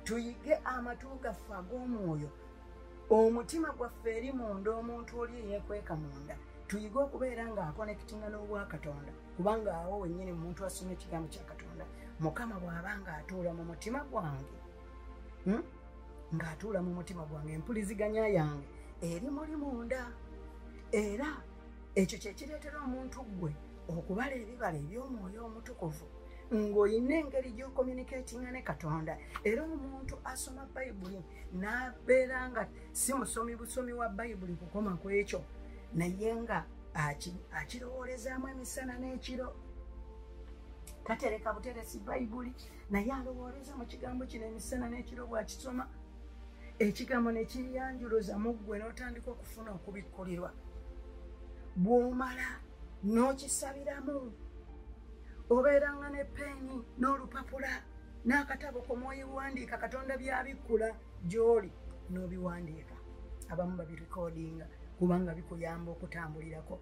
tuyige amatu gaffe ag'omwoyo omutima gwaffe eri munda omuntu oli eyeekweka munda tuyige okubeera ng'akonekitinga n'obwakatonda kubanga awo wennyini omuntu asoma ekigambo kya katonda mukama bw'aba ng'atuula mu mutima gwange ng'atuula mu mutima gwange empuliziganya yange eri muli munda era ekyo kye kireetera omuntu gwe okubala ebibala eby'omwoyo omutukuvu ng'olina engeri gy'okommunikatinga ne katonda era omuntu asoma bayibuli n'abeera nga si musomi busomi wa bayibuli kukoma ku ekyo naye nga akirowoolezaamu emisana n'ekiro tatereka buteresi bayibuli naye alowooleza mu kigambo kino emisana n'ekiro bw'akisoma ekigambo ne kiyanjuluza mu ggwe n'otandika okufuna okubikkulirwa bw'omala n'okisabiramu obeeranga ne peeni n'olupapula n'akatabo komwoyiwandiika katonda byabikkula gy'oli n'obiwandiika abamu babirikodinga kubanga bikuyamba okutambulirako